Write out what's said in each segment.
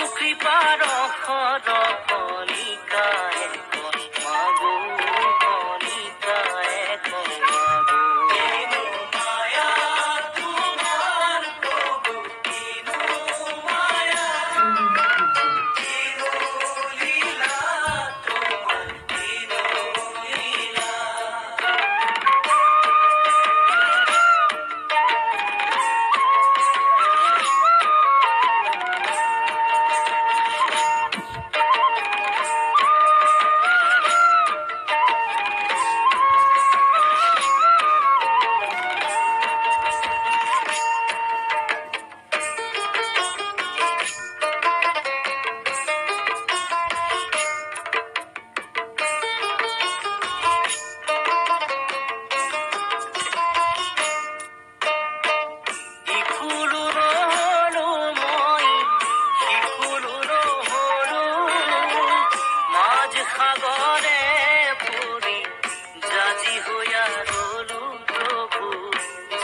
কৃপাৰ কণিকায়ে মাগো কণিকায়ে মাগো মায়া তোমাৰ প্ৰভু কিনো মায়া কিনো লীলা তোমাৰ কিনো লীলা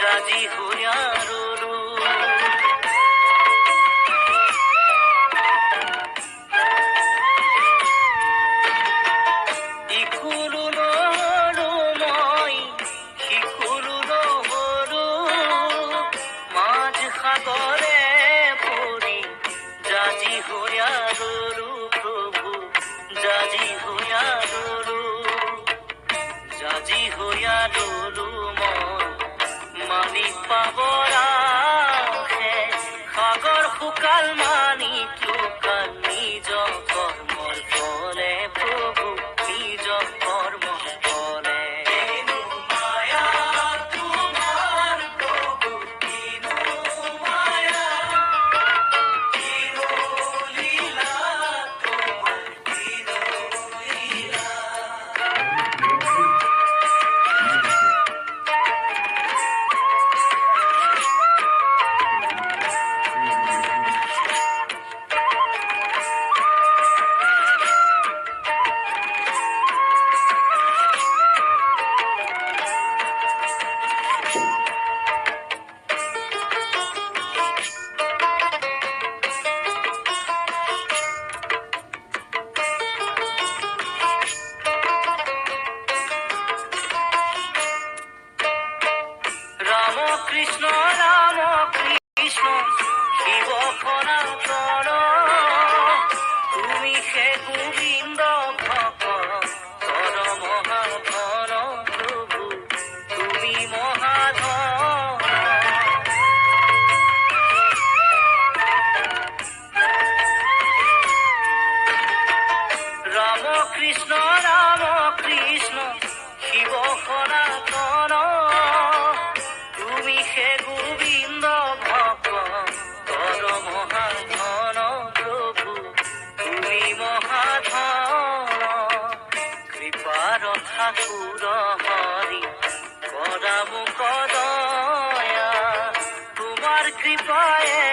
জাজি হইয়া ৰলু ইকুলু নহলু মই সিকুলু নহলু মাঝ সাগৰে পৰি জাজি হইয়া ৰলু প্ৰভু জাজি হইয়া ৰলু জাজি হইয়া ৰলু মই মানি পাবৰা সাগৰ শুকাল মানি লুকাল নিজ কৰ্মৰ ফলে প্ৰভু নিজ কৰ্মৰ ফলে মায়া তোমাৰ প্ৰভু কিনো মায়া কিনো লীলা তোমাৰ কিনো লীলা কৃষ্ণ ৰাম কৃষ্ণ শিৱ সনাতন তুমি হে গোবিন্দ ভকত মহাধন প্ৰভু তুমি মহাধন ৰাম কৃষ্ণ শিৱ সনাতন তুমি হে গোবিন্দ ভকত মহাধন প্ৰভু তুমি মহাধন কৃপাৰ ঠাকুৰ হৰি কৰা মোক দয়া তোমাৰ কৃপায়ে